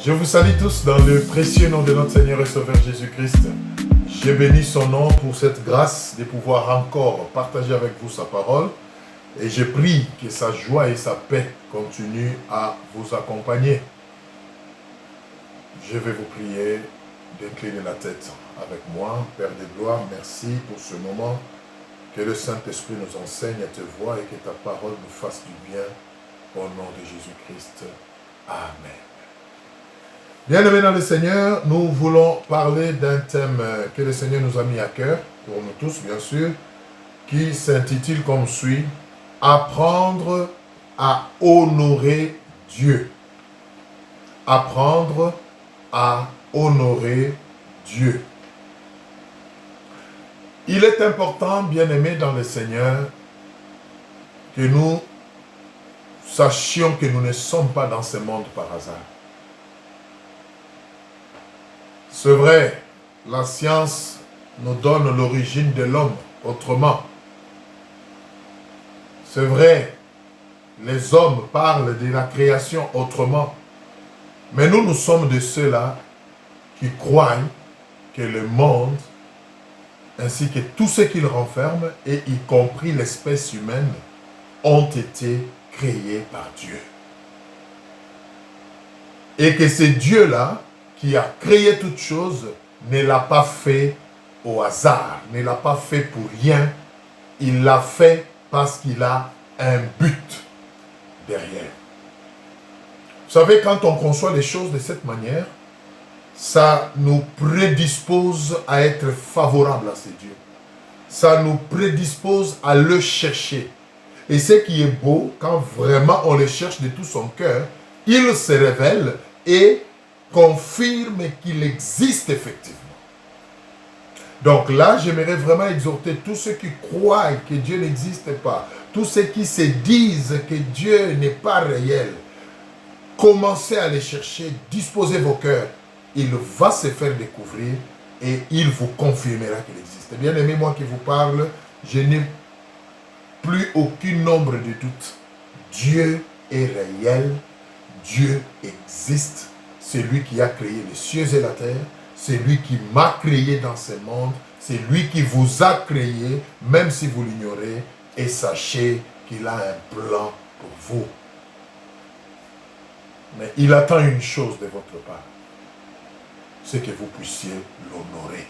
Je vous salue tous dans le précieux nom de notre Seigneur et Sauveur Jésus-Christ. Je bénis son nom pour cette grâce de pouvoir encore partager avec vous sa parole. Et je prie que sa joie et sa paix continuent à vous accompagner. Je vais vous prier d'incliner la tête avec moi. Père de gloire, merci pour ce moment. Que le Saint-Esprit nous enseigne à te voir et que ta parole nous fasse du bien. Au nom de Jésus-Christ. Amen. Bien-aimés dans le Seigneur, nous voulons parler d'un thème que le Seigneur nous a mis à cœur, pour nous tous bien sûr, qui s'intitule comme suit, « Apprendre à honorer Dieu ». Apprendre à honorer Dieu. Il est important, bien-aimés dans le Seigneur, que nous sachions que nous ne sommes pas dans ce monde par hasard. C'est vrai, la science nous donne l'origine de l'homme autrement. C'est vrai, les hommes parlent de la création autrement. Mais nous sommes de ceux-là qui croient que le monde, ainsi que tout ce qu'il renferme, et y compris l'espèce humaine, ont été créés par Dieu. Et que c'est Dieu-là qui a créé toute chose, ne l'a pas fait au hasard, ne l'a pas fait pour rien. Il l'a fait parce qu'il a un but derrière. Vous savez, quand on conçoit les choses de cette manière, ça nous prédispose à être favorable à ces dieux. Ça nous prédispose à le chercher. Et ce qui est beau, quand vraiment on le cherche de tout son cœur, il se révèle et confirme qu'il existe effectivement. Donc là, j'aimerais vraiment exhorter tous ceux qui croient que Dieu n'existe pas, tous ceux qui se disent que Dieu n'est pas réel. Commencez à les chercher, disposez vos cœurs. Il va se faire découvrir et il vous confirmera qu'il existe. Bien aimé, moi qui vous parle, je n'ai plus aucun nombre de doutes. Dieu est réel, Dieu existe. C'est lui qui a créé les cieux et la terre. C'est lui qui m'a créé dans ce monde. C'est lui qui vous a créé, même si vous l'ignorez. Et sachez qu'il a un plan pour vous. Mais il attend une chose de votre part. C'est que vous puissiez l'honorer.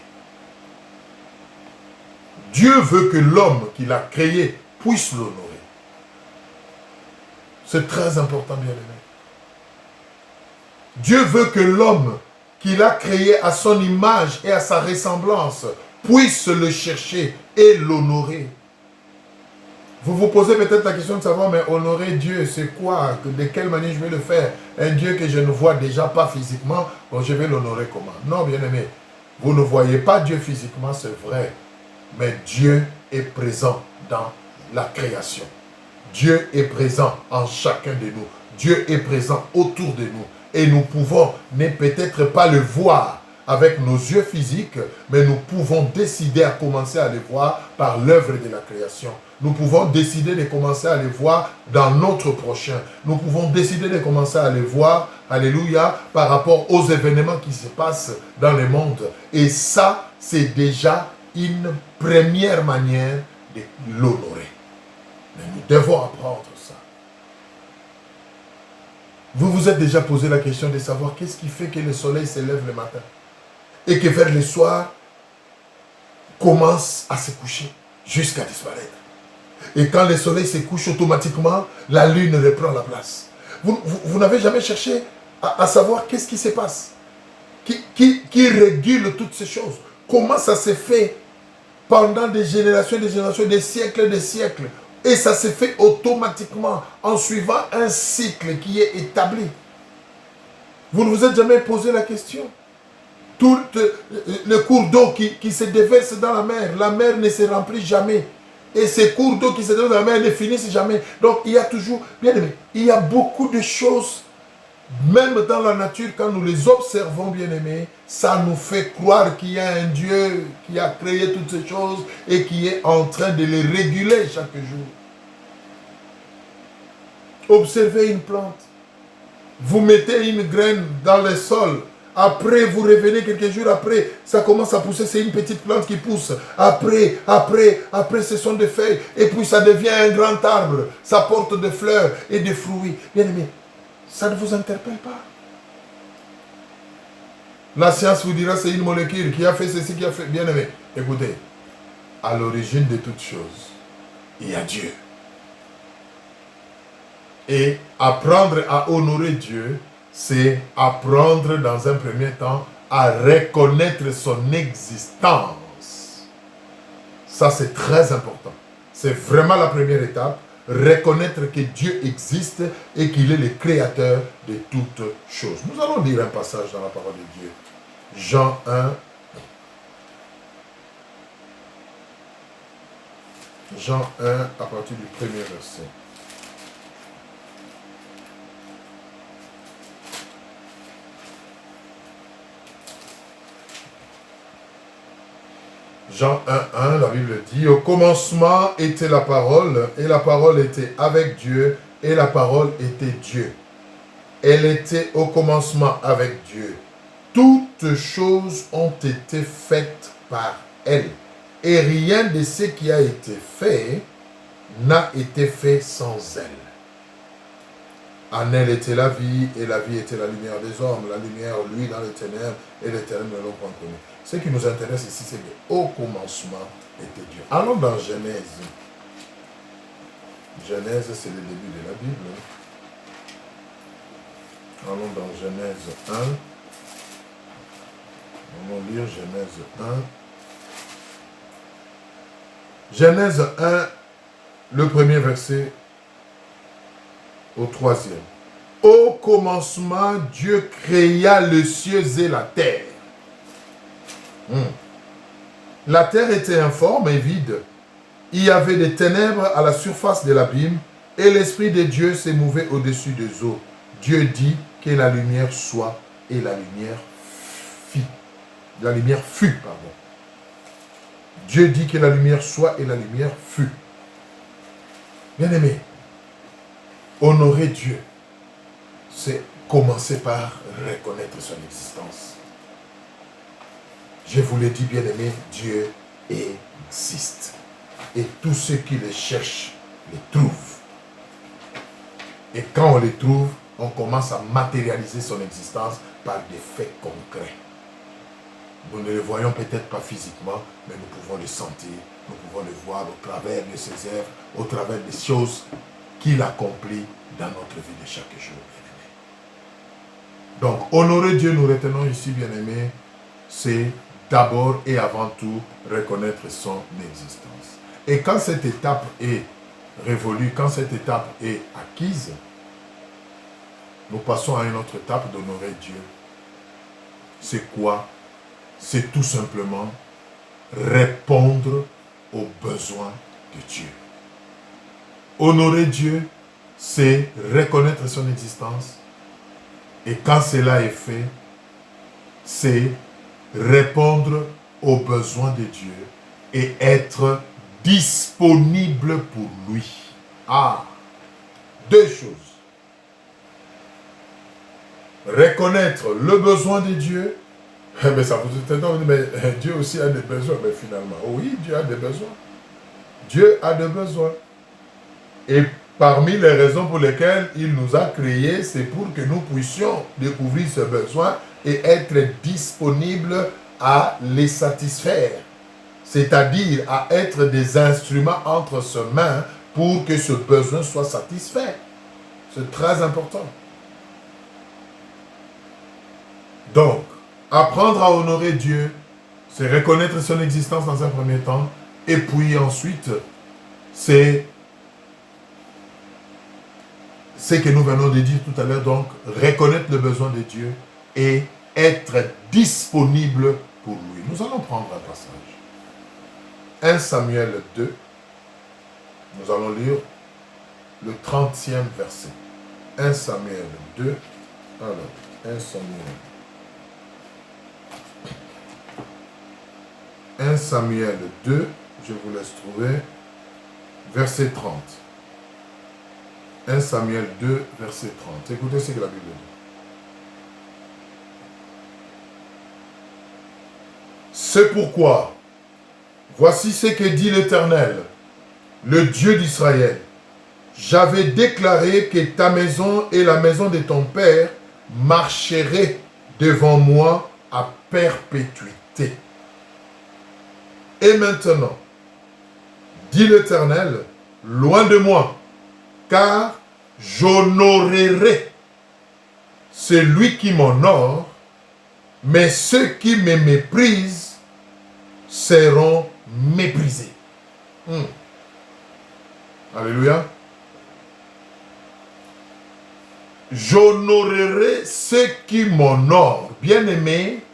Dieu veut que l'homme qu'il a créé puisse l'honorer. C'est très important, bien aimé. Dieu veut que l'homme qu'il a créé à son image et à sa ressemblance puisse le chercher et l'honorer. Vous vous posez peut-être la question de savoir, mais honorer Dieu, c'est quoi? De quelle manière je vais le faire? Un Dieu que je ne vois déjà pas physiquement, bon, je vais l'honorer comment? Non, bien aimé, vous ne voyez pas Dieu physiquement, c'est vrai. Mais Dieu est présent dans la création. Dieu est présent en chacun de nous. Dieu est présent autour de nous. Et nous pouvons ne peut-être pas le voir avec nos yeux physiques, mais nous pouvons décider à commencer à le voir par l'œuvre de la création. Nous pouvons décider de commencer à le voir dans notre prochain. Nous pouvons décider de commencer à le voir, alléluia, par rapport aux événements qui se passent dans le monde. Et ça, c'est déjà une première manière de l'honorer. Mais nous devons apprendre ça. Vous vous êtes déjà posé la question de savoir qu'est-ce qui fait que le soleil se lève le matin et que vers le soir commence à se coucher jusqu'à disparaître. Et quand le soleil se couche automatiquement, la lune reprend la place. Vous n'avez jamais cherché à savoir qu'est-ce qui se passe, qui régule toutes ces choses. Comment ça se fait pendant des générations, des siècles. Et ça se fait automatiquement en suivant un cycle qui est établi. Vous ne vous êtes jamais posé la question? Tout le cours d'eau qui se déverse dans la mer ne se remplit jamais. Et ces cours d'eau qui se déversent dans la mer ne finissent jamais. Donc il y a toujours, bien aimé, il y a beaucoup de choses, même dans la nature, quand nous les observons, bien aimés, ça nous fait croire qu'il y a un Dieu qui a créé toutes ces choses et qui est en train de les réguler chaque jour. Observez une plante. Vous mettez une graine dans le sol. Après, vous revenez quelques jours après, ça commence à pousser, c'est une petite plante qui pousse. Après, ce sont des feuilles. Et puis, ça devient un grand arbre. Ça porte des fleurs et des fruits. Bien aimé, ça ne vous interpelle pas. La science vous dira c'est une molécule qui a fait ceci, qui a fait... Bien aimé, écoutez, à l'origine de toutes choses, il y a Dieu. Et apprendre à honorer Dieu, c'est apprendre dans un premier temps à reconnaître son existence. Ça, c'est très important. C'est vraiment la première étape. Reconnaître que Dieu existe et qu'il est le créateur de toutes choses. Nous allons lire un passage dans la parole de Dieu. Jean 1. Jean 1 à partir du premier verset. Jean 1, la Bible dit, au commencement était la parole, et la parole était avec Dieu, et la parole était Dieu. Elle était au commencement avec Dieu. Toutes choses ont été faites par elle, et rien de ce qui a été fait n'a été fait sans elle. En elle était la vie, et la vie était la lumière des hommes. La lumière, lui, dans les ténèbres, et les ténèbres ne l'ont pas connu. Ce qui nous intéresse ici, c'est qu'au commencement était Dieu. Allons dans Genèse. Genèse, c'est le début de la Bible. Allons dans Genèse 1. Allons lire Genèse 1. Genèse 1, le premier verset au troisième. Au commencement, Dieu créa les cieux et la terre. La terre était informe et vide. Il y avait des ténèbres à la surface de l'abîme et l'Esprit de Dieu se mouvait au-dessus des eaux. Dieu dit que la lumière soit et la lumière fit. La lumière fut, pardon. Dieu dit que la lumière soit et la lumière fut. Bien-aimé, honorer Dieu, c'est commencer par reconnaître son existence. Je vous l'ai dit, bien-aimé, Dieu existe. Et tous ceux qui le cherchent, les trouvent. Et quand on les trouve, on commence à matérialiser son existence par des faits concrets. Nous ne le voyons peut-être pas physiquement, mais nous pouvons le sentir, nous pouvons le voir au travers de ses œuvres, au travers des choses qu'il accomplit dans notre vie de chaque jour, bien-aimé. Donc, honorer Dieu, nous retenons ici, bien-aimé, c'est d'abord et avant tout reconnaître son existence. Et quand cette étape est révolue, quand cette étape est acquise, nous passons à une autre étape d'honorer Dieu. C'est quoi? C'est tout simplement répondre aux besoins de Dieu. Honorer Dieu, c'est reconnaître son existence. Et quand cela est fait, c'est répondre aux besoins de Dieu et être disponible pour lui. Ah, deux choses. Reconnaître le besoin de Dieu. Mais ça vous étonne, mais Dieu aussi a des besoins. Mais finalement, oui, Dieu a des besoins. Dieu a des besoins. Et parmi les raisons pour lesquelles il nous a créés, c'est pour que nous puissions découvrir ce besoin et être disponibles à les satisfaire. C'est-à-dire à être des instruments entre ses mains pour que ce besoin soit satisfait. C'est très important. Donc, apprendre à honorer Dieu, c'est reconnaître son existence dans un premier temps, et puis ensuite, c'est ce que nous venons de dire tout à l'heure, donc, reconnaître le besoin de Dieu et être disponible pour lui. Nous allons prendre un passage. 1 Samuel 2, nous allons lire le 30e verset. 1 Samuel 2, alors, 1 Samuel 1 Samuel 2, je vous laisse trouver, verset 30. 1 Samuel 2, verset 30. Écoutez ce que la Bible dit. C'est pourquoi, voici ce que dit l'Éternel, le Dieu d'Israël. J'avais déclaré que ta maison et la maison de ton père marcheraient devant moi à perpétuité. Et maintenant, dit l'Éternel, loin de moi, car j'honorerai celui qui m'honore, mais ceux qui me méprisent seront méprisés. Alléluia. J'honorerai ceux qui m'honorent. Bien-aimés,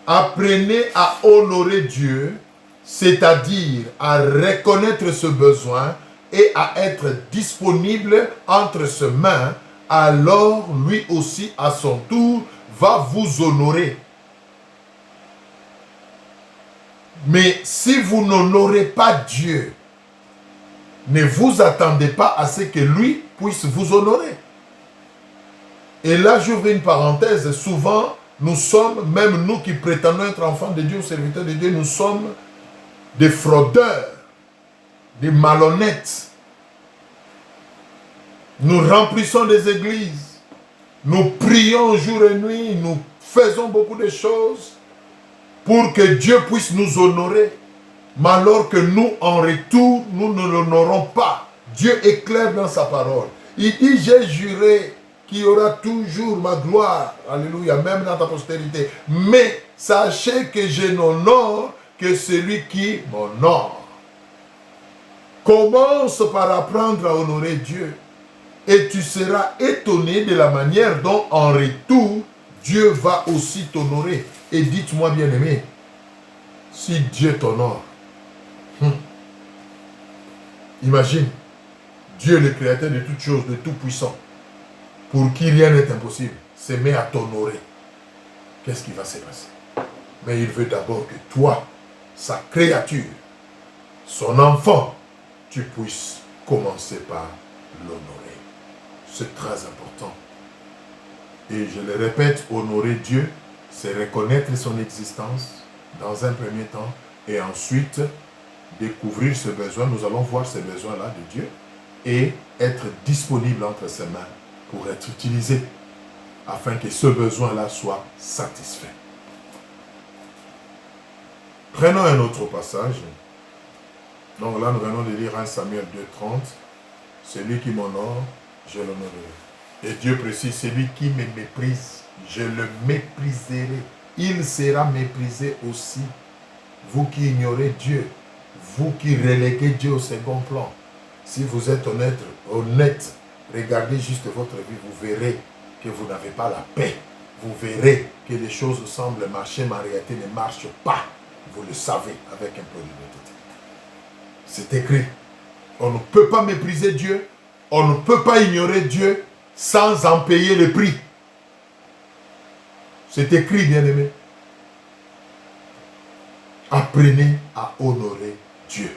apprenez à honorer Dieu, c'est-à-dire à reconnaître ce besoin et à être disponible entre ses mains, alors lui aussi à son tour va vous honorer. Mais si vous n'honorez pas Dieu, ne vous attendez pas à ce que lui puisse vous honorer. Et là, j'ouvre une parenthèse. Souvent, nous sommes, même nous qui prétendons être enfants de Dieu ou serviteurs de Dieu, nous sommes des fraudeurs, des malhonnêtes. Nous remplissons des églises. Nous prions jour et nuit. Nous faisons beaucoup de choses pour que Dieu puisse nous honorer. Mais alors que nous, en retour, nous ne l'honorons pas. Dieu est clair dans sa parole. Il dit, j'ai juré qu'il y aura toujours ma gloire. Alléluia, même dans ta postérité. Mais sachez que je n'honore que celui qui m'honore. Commence par apprendre à honorer Dieu. Et tu seras étonné de la manière dont, en retour, Dieu va aussi t'honorer. Et dites-moi, bien-aimé, si Dieu t'honore, imagine, Dieu le créateur de toutes choses, de tout puissant, pour qui rien n'est impossible, se met à t'honorer. Qu'est-ce qui va se passer? Mais il veut d'abord que toi, sa créature, son enfant, tu puisses commencer par l'honorer. C'est très important. Et je le répète, honorer Dieu, c'est reconnaître son existence dans un premier temps et ensuite découvrir ce besoin. Nous allons voir ces besoins-là de Dieu et être disponible entre ses mains pour être utilisé afin que ce besoin-là soit satisfait. Prenons un autre passage. Donc là, nous venons de lire 1 Samuel 2,30. Celui qui m'honore, je l'honorerai. Et Dieu précise, celui qui me méprise, je le mépriserai. Il sera méprisé aussi. Vous qui ignorez Dieu, vous qui reléguez Dieu au second plan, si vous êtes honnête, regardez juste votre vie, vous verrez que vous n'avez pas la paix. Vous verrez que les choses semblent marcher, mais en réalité ne marchent pas. Vous le savez avec un peu d'honnêteté. C'est écrit. On ne peut pas mépriser Dieu, on ne peut pas ignorer Dieu sans en payer le prix. C'est écrit, bien-aimé. Apprenez à honorer Dieu.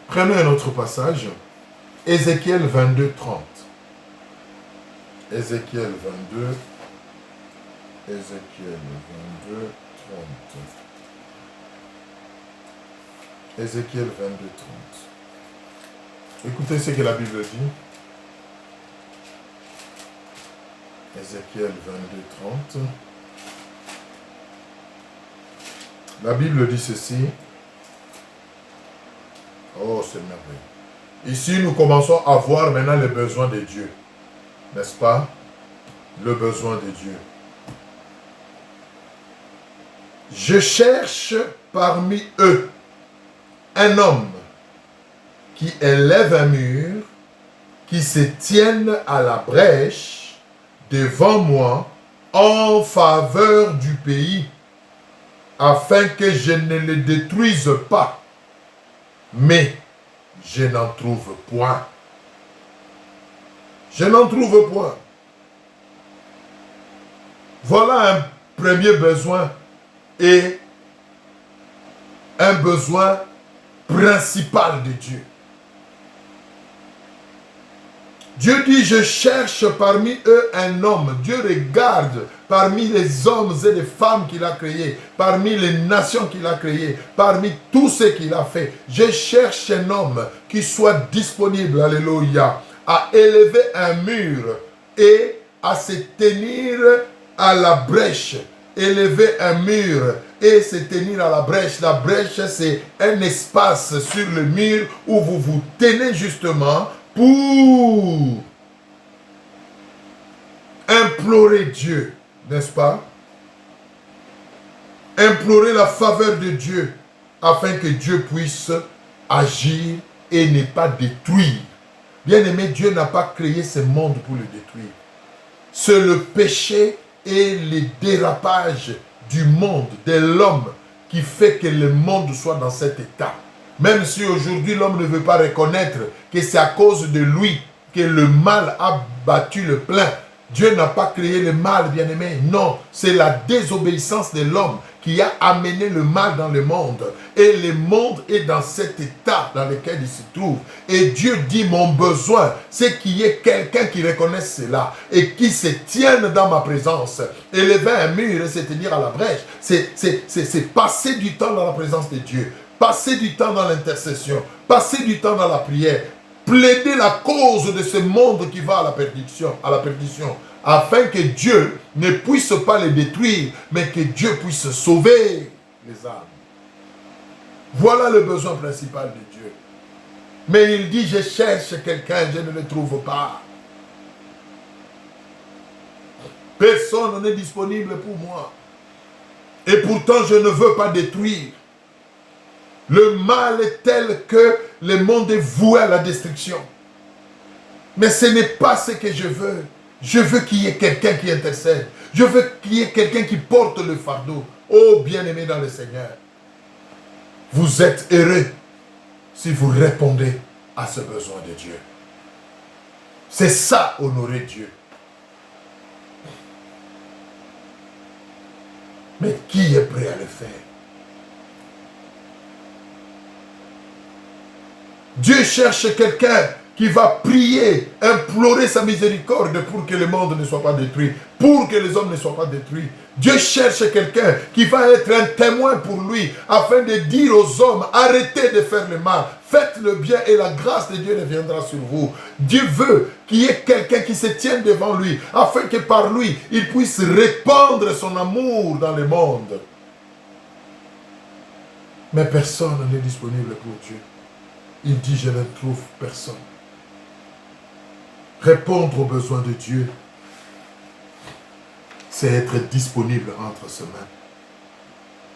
Prenons un autre passage. Ézéchiel 22, 30. Ézéchiel 22. Ézéchiel 22, 30. Ézéchiel 22, 30. Écoutez ce que la Bible dit. Ézéchiel 22, 30. La Bible dit ceci. Oh, c'est merveilleux. Ici, nous commençons à voir maintenant les besoins de Dieu. N'est-ce pas? Le besoin de Dieu. Je cherche parmi eux un homme qui élève un mur, qui se tienne à la brèche devant moi en faveur du pays, afin que je ne le détruise pas. Mais je n'en trouve point. Je n'en trouve point. Voilà un premier besoin et un besoin principal de Dieu. Dieu dit, je cherche parmi eux un homme. Dieu regarde parmi les hommes et les femmes qu'il a créés, parmi les nations qu'il a créées, parmi tous ceux qu'il a fait. Je cherche un homme qui soit disponible, alléluia, à élever un mur et à se tenir à la brèche. Élever un mur et se tenir à la brèche. La brèche, c'est un espace sur le mur où vous vous tenez justement pour implorer Dieu, n'est-ce pas? Implorer la faveur de Dieu afin que Dieu puisse agir et ne pas détruire. Bien-aimé, Dieu n'a pas créé ce monde pour le détruire. C'est le péché et le dérapage du monde, de l'homme, qui fait que le monde soit dans cet état. Même si aujourd'hui l'homme ne veut pas reconnaître que c'est à cause de lui que le mal a battu le plein. Dieu n'a pas créé le mal, bien-aimé. Non, c'est la désobéissance de l'homme qui a amené le mal dans le monde. Et le monde est dans cet état dans lequel il se trouve. Et Dieu dit, mon besoin, c'est qu'il y ait quelqu'un qui reconnaisse cela et qui se tienne dans ma présence. Élever un mur et se tenir à la brèche, c'est passer du temps dans la présence de Dieu, passer du temps dans l'intercession, passer du temps dans la prière, plaider la cause de ce monde qui va à la perdition, afin que Dieu ne puisse pas les détruire, mais que Dieu puisse sauver les âmes. Voilà le besoin principal de Dieu. Mais il dit, je cherche quelqu'un, je ne le trouve pas. Personne n'est disponible pour moi. Et pourtant, je ne veux pas détruire. Le mal est tel que le monde est voué à la destruction. Mais ce n'est pas ce que je veux. Je veux qu'il y ait quelqu'un qui intercède. Je veux qu'il y ait quelqu'un qui porte le fardeau. Oh, bien-aimé dans le Seigneur, vous êtes heureux si vous répondez à ce besoin de Dieu. C'est ça, honorer Dieu. Mais qui est prêt à le faire? Dieu cherche quelqu'un qui va prier, implorer sa miséricorde pour que le monde ne soit pas détruit, pour que les hommes ne soient pas détruits. Dieu cherche quelqu'un qui va être un témoin pour lui, afin de dire aux hommes, arrêtez de faire le mal, faites le bien et la grâce de Dieu reviendra sur vous. Dieu veut qu'il y ait quelqu'un qui se tienne devant lui, afin que par lui, il puisse répandre son amour dans le monde. Mais personne n'est disponible pour Dieu. Il dit, je ne trouve personne. Répondre aux besoins de Dieu, c'est être disponible entre ses mains.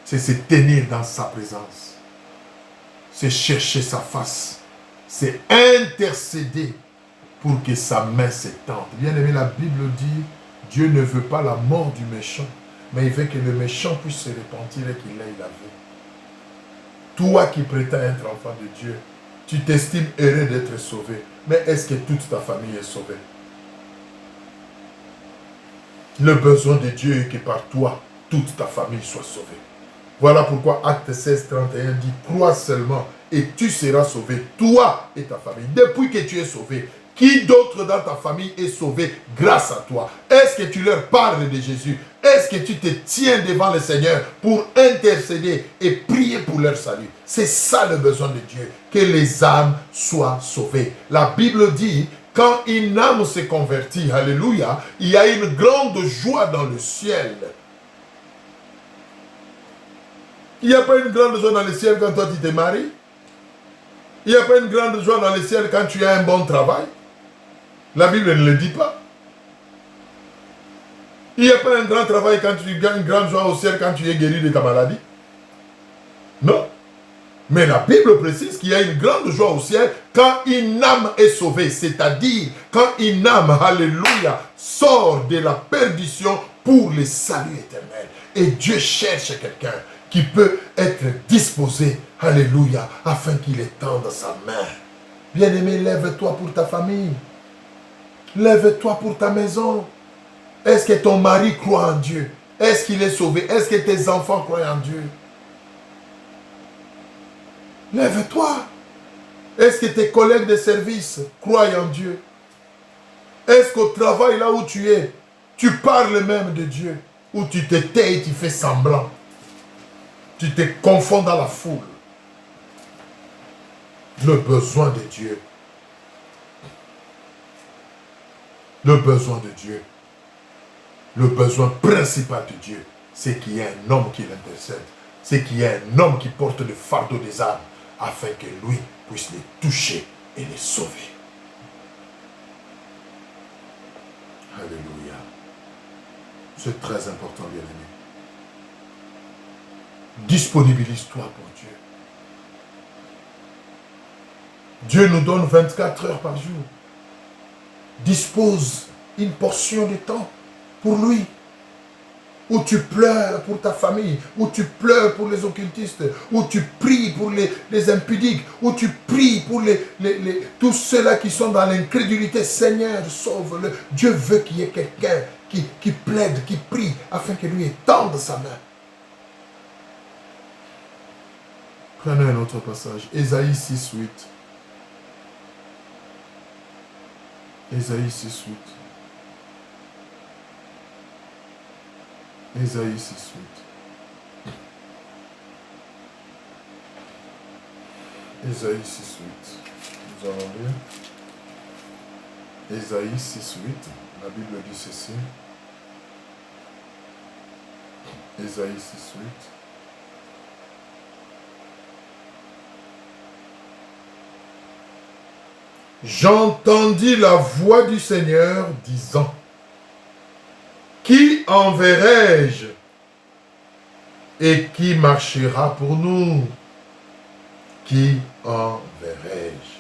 C'est se tenir dans sa présence. C'est chercher sa face. C'est intercéder pour que sa main s'étende. Bien aimé, la Bible dit, Dieu ne veut pas la mort du méchant, mais il veut que le méchant puisse se repentir et qu'il aille la vie. Toi qui prétends être enfant de Dieu, tu t'estimes heureux d'être sauvé. Mais est-ce que toute ta famille est sauvée? Le besoin de Dieu est que par toi, toute ta famille soit sauvée. Voilà pourquoi Acte 16, 31 dit, crois seulement et tu seras sauvé, toi et ta famille. Depuis que tu es sauvé, qui d'autre dans ta famille est sauvé grâce à toi? Est-ce que tu leur parles de Jésus? Est-ce que tu te tiens devant le Seigneur pour intercéder et prier pour leur salut? C'est ça le besoin de Dieu, que les âmes soient sauvées. La Bible dit, quand une âme se convertit, alléluia, il y a une grande joie dans le ciel. Il n'y a pas une grande joie dans le ciel quand toi tu te maries? Il n'y a pas une grande joie dans le ciel quand tu as un bon travail? La Bible ne le dit pas. Il n'y a pas un grand travail quand tu gagnes une grande joie au ciel quand tu es guéri de ta maladie? Non. Mais la Bible précise qu'il y a une grande joie au ciel quand une âme est sauvée. C'est-à-dire quand une âme, alléluia, sort de la perdition pour le salut éternel. Et Dieu cherche quelqu'un qui peut être disposé, alléluia, afin qu'il étende sa main. Bien-aimé, lève-toi pour ta famille. Lève-toi pour ta maison. Est-ce que ton mari croit en Dieu? Est-ce qu'il est sauvé? Est-ce que tes enfants croient en Dieu? Lève-toi. Est-ce que tes collègues de service croient en Dieu? Est-ce qu'au travail, là où tu es, Tu parles même de Dieu, ou tu te tais et tu fais semblant. Tu te confonds dans la foule. Le besoin de Dieu. Le besoin de Dieu. Le besoin principal de Dieu, c'est qu'il y ait un homme qui l'intercède. C'est qu'il y ait un homme qui porte le fardeau des âmes, afin que lui puisse les toucher et les sauver. Alléluia. C'est très important, bien-aimé. Disponibilise-toi pour Dieu. Dieu nous donne 24 heures par jour. Dispose une portion de temps pour lui. Où tu pleures pour ta famille, où tu pleures pour les occultistes, où tu pries pour les impudiques, où tu pries pour tous ceux-là qui sont dans l'incrédulité. Seigneur, sauve-le. Dieu veut qu'il y ait quelqu'un qui plaide, qui prie, afin que lui étende sa main. Prenez un autre passage. Ésaïe 6:8. Ésaïe 6:8. Ésaïe 6:8. Ésaïe 6:8. Nous allons lire. Ésaïe 6:8. La Bible dit ceci. Ésaïe 6:8. J'entendis la voix du Seigneur disant: qui enverrai-je et qui marchera pour nous? Qui enverrai-je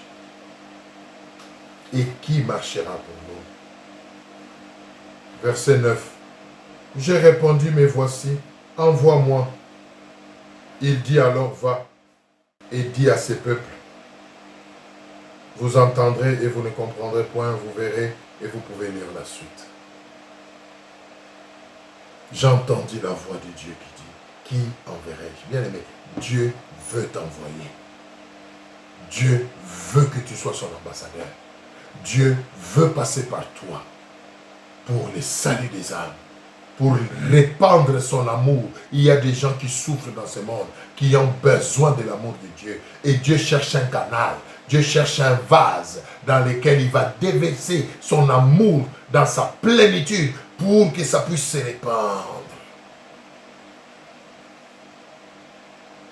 et qui marchera pour nous? Verset 9. J'ai répondu, mais voici, envoie-moi. Il dit alors, va et dis à ces peuples. Vous entendrez et vous ne comprendrez point, vous verrez et vous pouvez lire la suite. J'entendis la voix de Dieu qui dit, qui enverrai-je? Bien aimé, Dieu veut t'envoyer. Dieu veut que tu sois son ambassadeur. Dieu veut passer par toi pour le salut des âmes, pour répandre son amour. Il y a des gens qui souffrent dans ce monde, qui ont besoin de l'amour de Dieu. Et Dieu cherche un canal, Dieu cherche un vase dans lequel il va déverser son amour dans sa plénitude pour que ça puisse se répandre.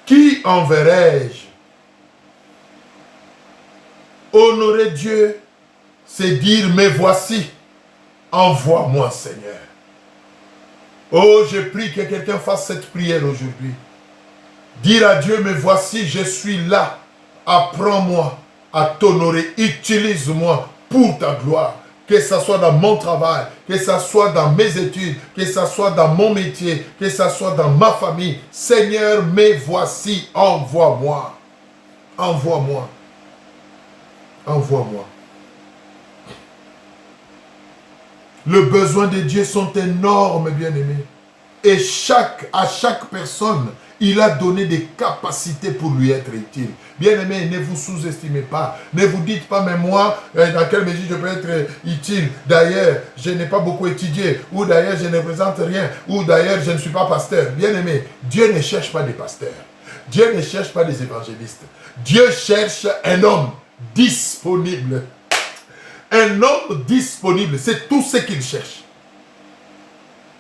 Qui enverrai-je? Honorer Dieu, c'est dire, mais voici, envoie-moi Seigneur. Oh, je prie que quelqu'un fasse cette prière aujourd'hui. Dire à Dieu, mais voici, je suis là. Apprends-moi à t'honorer. Utilise-moi pour ta gloire. Que ce soit dans mon travail, que ce soit dans mes études, que ce soit dans mon métier, que ce soit dans ma famille. Seigneur, mais voici, envoie-moi. Envoie-moi. Envoie-moi. Les besoins de Dieu sont énormes, bien-aimés. Et à chaque personne, il a donné des capacités pour lui être utile. Bien-aimés, ne vous sous-estimez pas. Ne vous dites pas, mais moi, dans quelle mesure je peux être utile? D'ailleurs, je n'ai pas beaucoup étudié. Ou d'ailleurs, je ne représente rien. Ou d'ailleurs, je ne suis pas pasteur. Bien-aimés, Dieu ne cherche pas des pasteurs. Dieu ne cherche pas des évangélistes. Dieu cherche un homme disponible. Un homme disponible, c'est tout ce qu'il cherche.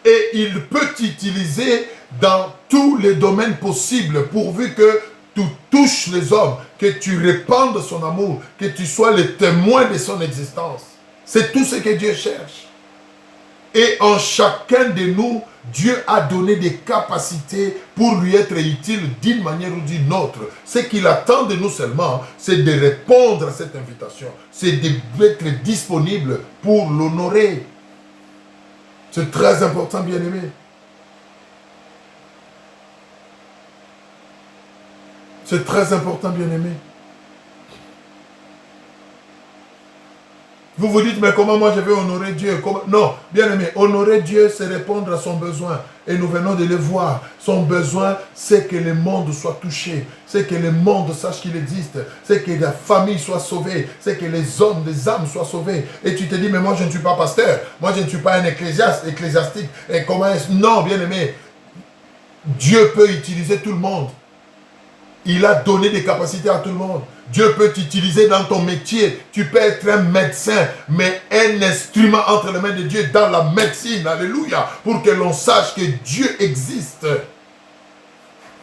Et il peut t'utiliser dans tous les domaines possibles, pourvu que tu touches les hommes, que tu répandes son amour, que tu sois le témoin de son existence. C'est tout ce que Dieu cherche. Et en chacun de nous, Dieu a donné des capacités pour lui être utile d'une manière ou d'une autre. Ce qu'il attend de nous seulement, c'est de répondre à cette invitation. C'est d'être disponible pour l'honorer. C'est très important, bien-aimé. C'est très important, bien-aimé. Vous vous dites, mais comment moi je vais honorer Dieu? Non, bien aimé, honorer Dieu, c'est répondre à son besoin. et nous venons de les voir. Son besoin, c'est que le monde soit touché, c'est que le monde sache qu'il existe, c'est que la famille soit sauvée, c'est que les hommes, les âmes soient sauvées. Et tu te dis, mais moi je ne suis pas pasteur, moi je ne suis pas un ecclésiastique. Et comment est-ce? Non, bien aimé, Dieu peut utiliser tout le monde. Il a donné des capacités à tout le monde. Dieu peut t'utiliser dans ton métier. Tu peux être un médecin, mais un instrument entre les mains de Dieu dans la médecine. Alléluia. Pour que l'on sache que Dieu existe.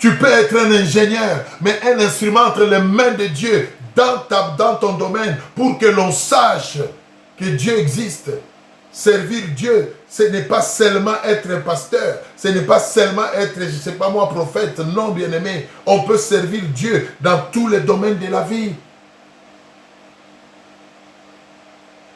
Tu peux être un ingénieur, mais un instrument entre les mains de Dieu dans ton domaine pour que l'on sache que Dieu existe. Servir Dieu, ce n'est pas seulement être un pasteur, ce n'est pas seulement être, je ne sais pas moi, prophète. Non, bien-aimé, on peut servir Dieu dans tous les domaines de la vie.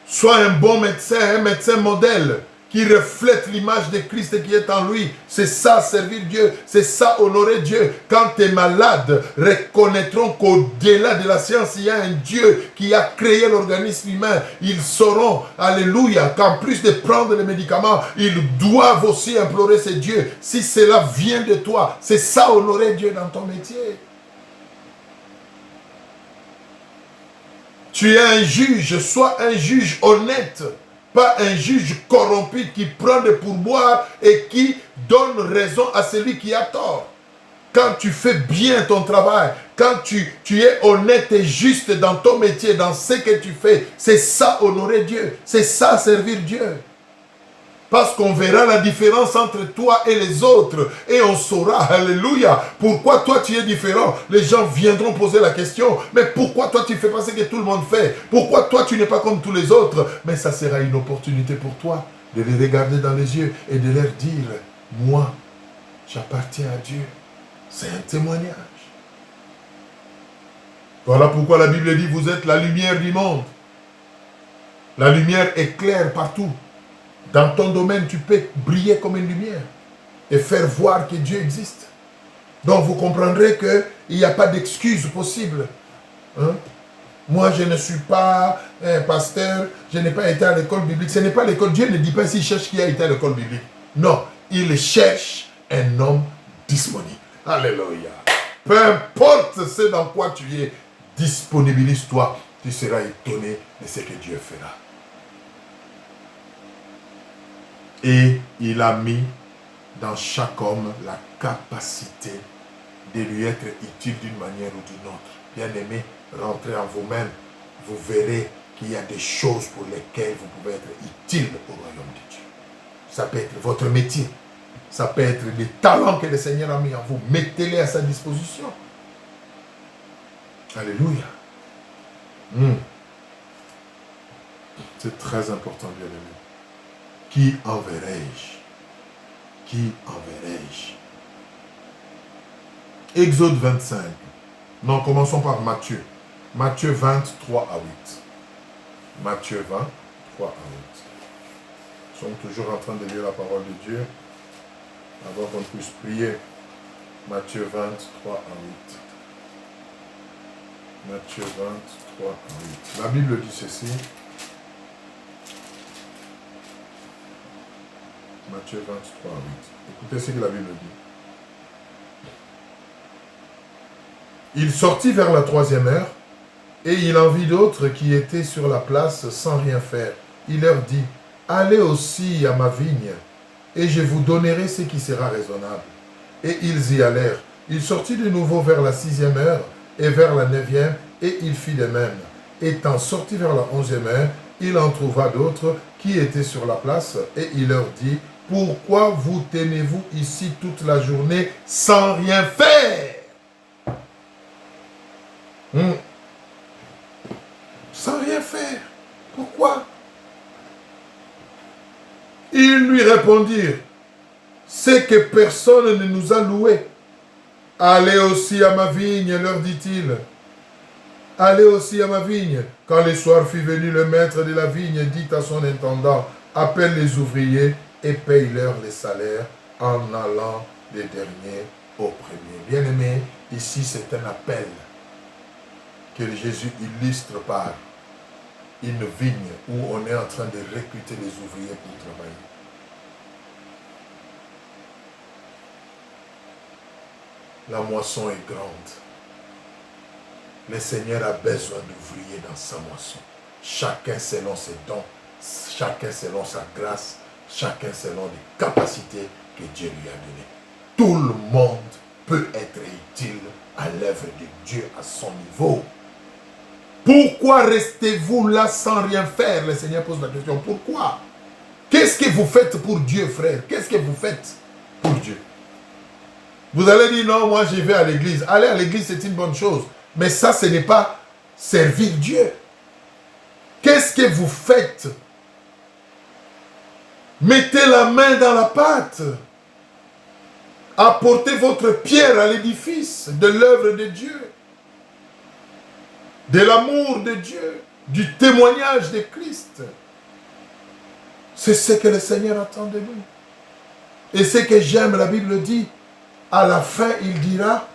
Sois un bon médecin, un médecin modèle qui reflète l'image de Christ qui est en lui. C'est ça, servir Dieu. C'est ça, honorer Dieu. Quand tes malades reconnaîtront qu'au-delà de la science, il y a un Dieu qui a créé l'organisme humain. Ils sauront, alléluia, qu'en plus de prendre les médicaments, ils doivent aussi implorer ce Dieu. Si cela vient de toi, c'est ça, honorer Dieu dans ton métier. Tu es un juge, sois un juge honnête. Pas un juge corrompu qui prend des pourboires et qui donne raison à celui qui a tort. Quand tu fais bien ton travail, quand tu es honnête et juste dans ton métier, dans ce que tu fais, c'est ça honorer Dieu, c'est ça servir Dieu. Parce qu'on verra la différence entre toi et les autres. Et on saura, alléluia, pourquoi toi tu es différent. Les gens viendront poser la question, mais pourquoi toi tu ne fais pas ce que tout le monde fait? Pourquoi toi tu n'es pas comme tous les autres? Mais ça sera une opportunité pour toi de les regarder dans les yeux et de leur dire, moi, j'appartiens à Dieu. C'est un témoignage. Voilà pourquoi la Bible dit, vous êtes la lumière du monde. La lumière éclaire partout. Dans ton domaine, tu peux briller comme une lumière et faire voir que Dieu existe. Donc, vous comprendrez qu'il n'y a pas d'excuse possible. Hein? Moi, je ne suis pas un pasteur, je n'ai pas été à l'école biblique. Ce n'est pas l'école. Dieu ne dit pas s'il cherche qui a été à l'école biblique. Non, il cherche un homme disponible. Alléluia. Peu importe ce dans quoi tu es, disponibilise-toi. Tu seras étonné de ce que Dieu fera. Et il a mis dans chaque homme la capacité de lui être utile d'une manière ou d'une autre. Bien-aimé, rentrez en vous-même, vous verrez qu'il y a des choses pour lesquelles vous pouvez être utile au royaume de Dieu. Ça peut être votre métier, ça peut être les talents que le Seigneur a mis en vous. Mettez-les à sa disposition. Alléluia. C'est très important, bien-aimé. Qui enverrai-je? Qui enverrai-je? Exode 25. Non, commençons par Matthieu. Matthieu 23 à 8. Matthieu 20, 3 à 8. Nous sommes toujours en train de lire la parole de Dieu avant qu'on puisse prier. Matthieu 23 à 8. Matthieu 23 à 8. La Bible dit ceci. Matthieu 23 à 8. Écoutez ce que la Bible dit. Il sortit vers la 3e heure, et il en vit d'autres qui étaient sur la place sans rien faire. Il leur dit, allez aussi à ma vigne, et je vous donnerai ce qui sera raisonnable. Et ils y allèrent. Il sortit de nouveau vers la 6e heure, et vers la 9e, et il fit de même. Étant sorti vers la 11e heure, il en trouva d'autres qui étaient sur la place, et il leur dit, pourquoi vous tenez-vous ici toute la journée sans rien faire? Sans rien faire. Pourquoi? Ils lui répondirent, c'est que personne ne nous a loués. Allez aussi à ma vigne, leur dit-il. Allez aussi à ma vigne. Quand le soir fut venu, le maître de la vigne dit à son intendant, appelle les ouvriers et paye-leur les salaires en allant des derniers aux premiers. Bien-aimés, ici c'est un appel que Jésus illustre par une vigne où on est en train de recruter les ouvriers pour travailler. La moisson est grande. Le Seigneur a besoin d'ouvriers dans sa moisson. Chacun selon ses dons, chacun selon sa grâce, chacun selon les capacités que Dieu lui a données. Tout le monde peut être utile à l'œuvre de Dieu à son niveau. Pourquoi restez-vous là sans rien faire? Le Seigneur pose la question. Pourquoi? Qu'est-ce que vous faites pour Dieu, frère? Qu'est-ce que vous faites pour Dieu? Vous allez dire, non, moi je vais à l'église. Aller à l'église, c'est une bonne chose. Mais ça, ce n'est pas servir Dieu. Qu'est-ce que vous faites? Mettez la main dans la pâte. Apportez votre pierre à l'édifice de l'œuvre de Dieu. De l'amour de Dieu. Du témoignage de Christ. C'est ce que le Seigneur attend de nous. Et ce que j'aime, la Bible dit, à la fin, il dira,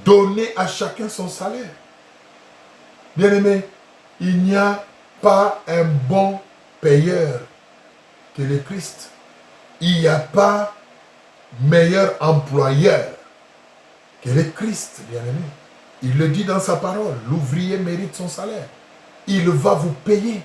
donnez à chacun son salaire. Bien-aimé, il n'y a pas un bon payeur que le Christ. Il n'y a pas meilleur employeur que le Christ, bien-aimé. Il le dit dans sa parole, l'ouvrier mérite son salaire. Il va vous payer,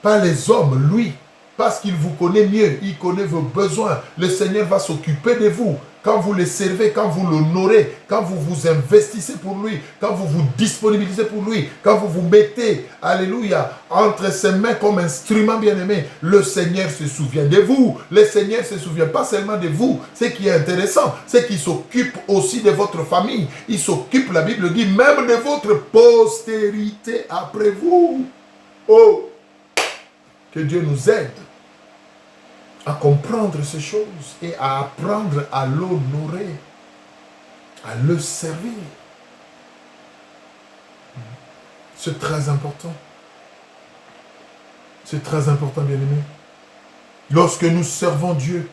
pas les hommes, lui, parce qu'il vous connaît mieux, il connaît vos besoins. Le Seigneur va s'occuper de vous. Quand vous le servez, quand vous l'honorez, quand vous vous investissez pour lui, quand vous vous disponibilisez pour lui, quand vous vous mettez, alléluia, entre ses mains comme instrument bien-aimé, le Seigneur se souvient de vous. Le Seigneur se souvient pas seulement de vous. Ce qui est intéressant, c'est qu'il s'occupe aussi de votre famille. Il s'occupe, la Bible dit, même de votre postérité après vous. Oh, que Dieu nous aide à comprendre ces choses et à apprendre à l'honorer, à le servir. C'est très important. C'est très important, bien-aimé. Lorsque nous servons Dieu,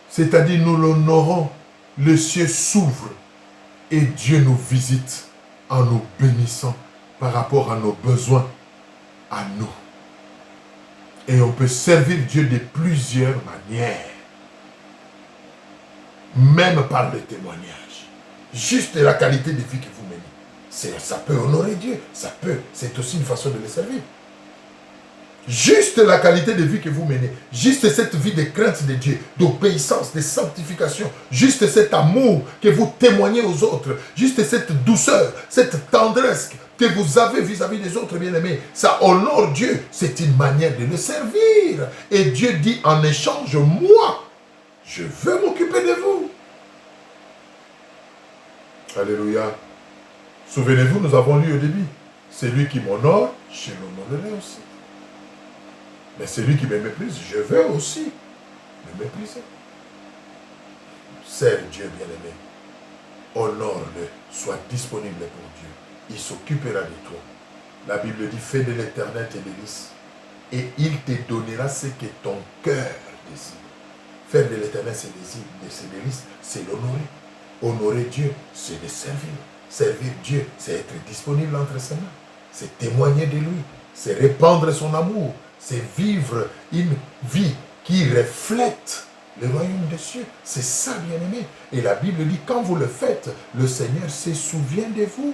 c'est-à-dire nous l'honorons, le ciel s'ouvre et Dieu nous visite en nous bénissant par rapport à nos besoins, à nous. Et on peut servir Dieu de plusieurs manières. Même par le témoignage. Juste la qualité de vie que vous menez. Ça peut honorer Dieu. C'est aussi une façon de le servir. Juste la qualité de vie que vous menez. Juste cette vie de crainte de Dieu, d'obéissance, de sanctification. Juste cet amour que vous témoignez aux autres. Juste cette douceur, cette tendresse que vous avez vis-à-vis des autres bien-aimés. Ça honore Dieu. C'est une manière de le servir. Et Dieu dit en échange, moi, je veux m'occuper de vous. Alléluia. Souvenez-vous, nous avons lu au début. C'est lui qui m'honore, je l'honorerai aussi. Mais celui qui me méprise, je veux aussi le mépriser. Sers Dieu bien-aimé. Honore-le. Sois disponible pour Dieu. Il s'occupera de toi. La Bible dit, fais de l'Éternel tes délices. Et il te donnera ce que ton cœur désire. Faire de l'Éternel ses délices, c'est l'honorer. Honorer Dieu, c'est le servir. Servir Dieu, c'est être disponible entre ses mains. C'est témoigner de lui. C'est répandre son amour. C'est vivre une vie qui reflète le royaume des cieux. C'est ça, bien-aimé. Et la Bible dit, quand vous le faites, le Seigneur se souvient de vous.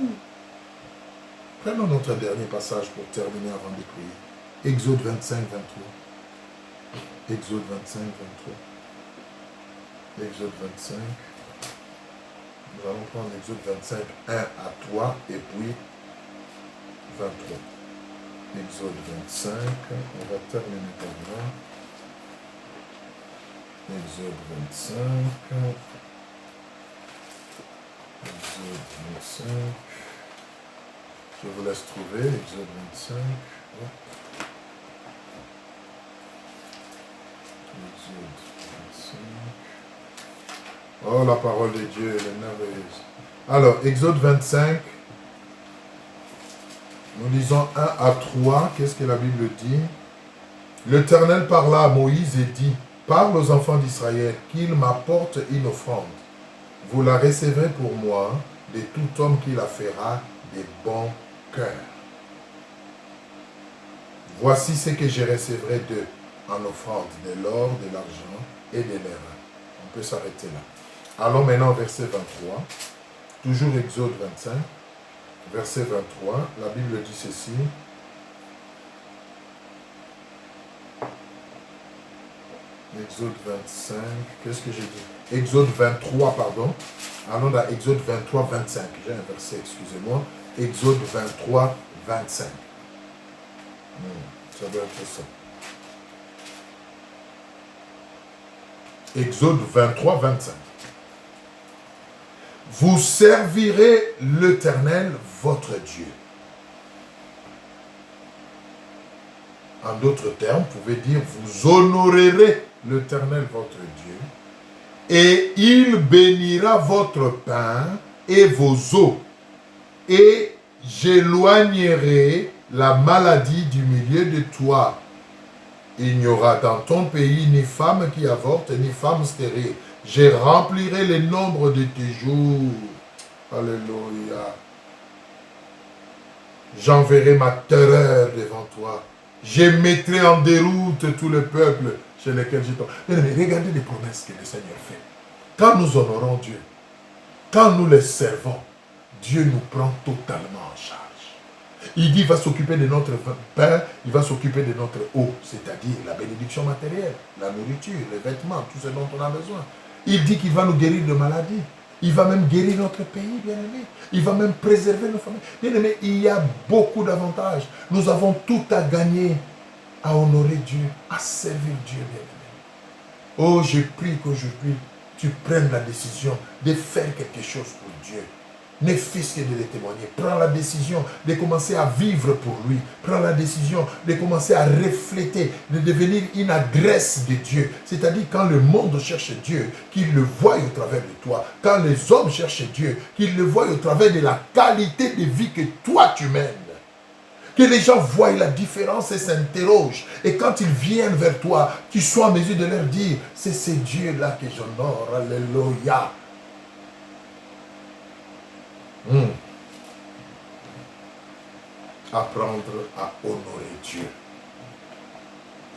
Prenons notre dernier passage pour terminer avant de prier. Exode 25, 23. Exode 25, 23. Exode 25. Nous allons prendre Exode 25, 1 à 3 et puis 23. Exode 25, on va terminer par là. Exode 25. Exode 25. Je vous laisse trouver, Exode 25. Hop. Exode 25. Oh, la parole de Dieu, elle est merveilleuse. Alors, Exode 25. Nous lisons 1 à 3. Qu'est-ce que la Bible dit? L'Éternel parla à Moïse et dit, parle aux enfants d'Israël qu'ils m'apportent une offrande. Vous la recevrez pour moi de tout homme qui la fera de bon cœur. Voici ce que je recevrai d'eux en offrande, de l'or, de l'argent et de l'airain. peut s'arrêter là. Allons maintenant au verset 23. Toujours Exode 25. Verset 23. La Bible dit ceci. Exode 25. Qu'est-ce que j'ai dit? Exode 23, pardon. Allons dans Exode 23, 25. J'ai un verset, excusez-moi. Exode 23, 25. Ça doit être ça. Exode 23, 25. Vous servirez l'Éternel, votre Dieu. En d'autres termes, vous pouvez dire, vous honorerez l'Éternel, votre Dieu, et il bénira votre pain et vos eaux, et j'éloignerai la maladie du milieu de toi. Il n'y aura dans ton pays ni femme qui avorte, ni femme stérile. Je remplirai le nombre de tes jours. Alléluia. J'enverrai ma terreur devant toi. Je mettrai en déroute tout le peuple chez lequel j'ai tombé. Mais regardez les promesses que le Seigneur fait. Quand nous honorons Dieu, quand nous le servons, Dieu nous prend totalement en charge. Il dit qu'il va s'occuper de notre pain, il va s'occuper de notre eau, c'est-à-dire la bénédiction matérielle, la nourriture, les vêtements, tout ce dont on a besoin. Il dit qu'il va nous guérir de maladies. Il va même guérir notre pays, bien-aimé. Il va même préserver nos familles. Bien-aimé, il y a beaucoup d'avantages. Nous avons tout à gagner à honorer Dieu, à servir Dieu, bien-aimé. Oh, je prie qu'aujourd'hui, tu prennes la décision de faire quelque chose pour Dieu. Ne fût-ce que de le témoigner. Prends la décision de commencer à vivre pour lui. Prends la décision de commencer à refléter, de devenir une adresse de Dieu. C'est-à-dire quand le monde cherche Dieu, qu'il le voie au travers de toi. Quand les hommes cherchent Dieu, qu'ils le voient au travers de la qualité de vie que toi tu mènes. Que les gens voient la différence et s'interrogent. Et quand ils viennent vers toi, tu sois en mesure de leur dire, c'est ce Dieu-là que j'honore. Alléluia. Apprendre à honorer Dieu.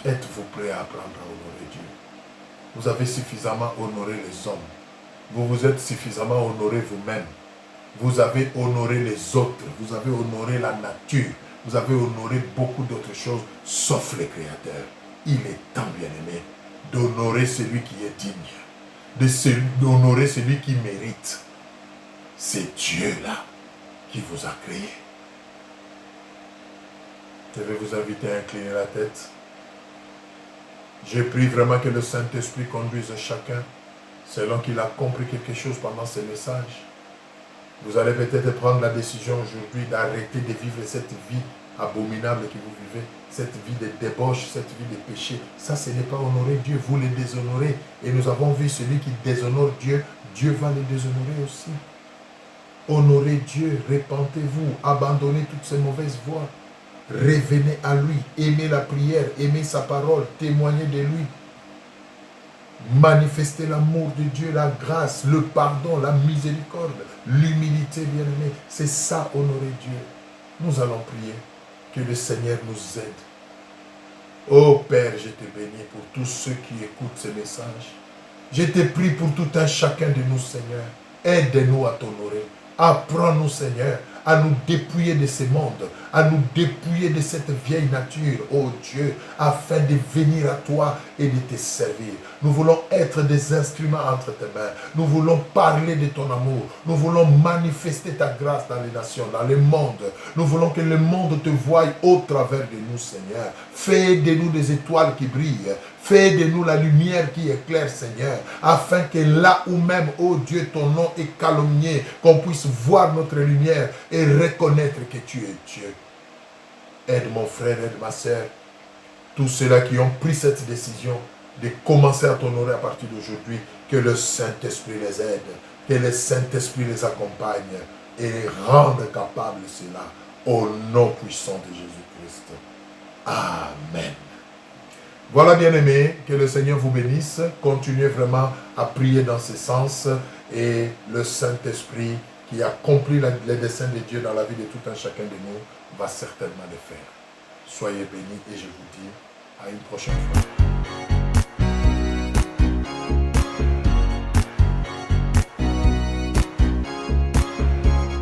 Êtes-vous prêt à apprendre à honorer Dieu? Vous avez suffisamment honoré les hommes. Vous vous êtes suffisamment honoré vous-même. Vous avez honoré les autres. Vous avez honoré la nature. Vous avez honoré beaucoup d'autres choses, sauf le Créateur. Il est temps, bien-aimé, d'honorer celui qui est digne, d'honorer celui qui mérite. C'est Dieu-là qui vous a créé. Je vais vous inviter à incliner la tête. Je prie vraiment que le Saint-Esprit conduise chacun selon qu'il a compris quelque chose pendant ce message. Vous allez peut-être prendre la décision aujourd'hui d'arrêter de vivre cette vie abominable que vous vivez, cette vie de débauche, cette vie de péché. Ça, ce n'est pas honorer Dieu, vous le déshonorez. Et nous avons vu celui qui déshonore Dieu, Dieu va le déshonorer aussi. Honorez Dieu, répentez-vous, abandonnez toutes ces mauvaises voies. Revenez à lui, aimez la prière, aimez sa parole, témoignez de lui. Manifestez l'amour de Dieu, la grâce, le pardon, la miséricorde, l'humilité, bien-aimé. C'est ça, honorer Dieu. Nous allons prier que le Seigneur nous aide. Oh Père, je te bénis pour tous ceux qui écoutent ce message. Je te prie pour tout un chacun de nous, Seigneur. Aide-nous à t'honorer. Apprends-nous, Seigneur, à nous dépouiller de ce monde, à nous dépouiller de cette vieille nature, oh Dieu, afin de venir à toi et de te servir. Nous voulons être des instruments entre tes mains. Nous voulons parler de ton amour. Nous voulons manifester ta grâce dans les nations, dans le monde. Nous voulons que le monde te voie au travers de nous, Seigneur. Fais de nous des étoiles qui brillent. Fais de nous la lumière qui éclaire, Seigneur, afin que là où même, oh Dieu, ton nom est calomnié, qu'on puisse voir notre lumière et reconnaître que tu es Dieu. Aide mon frère, aide ma sœur, tous ceux-là qui ont pris cette décision de commencer à t'honorer à partir d'aujourd'hui, que le Saint-Esprit les aide, que le Saint-Esprit les accompagne et les rende capables de cela, au nom puissant de Jésus-Christ. Amen. Voilà, bien-aimés, que le Seigneur vous bénisse. Continuez vraiment à prier dans ce sens et le Saint-Esprit qui accomplit les desseins de Dieu dans la vie de tout un chacun de nous va certainement le faire. Soyez bénis et je vous dis à une prochaine fois.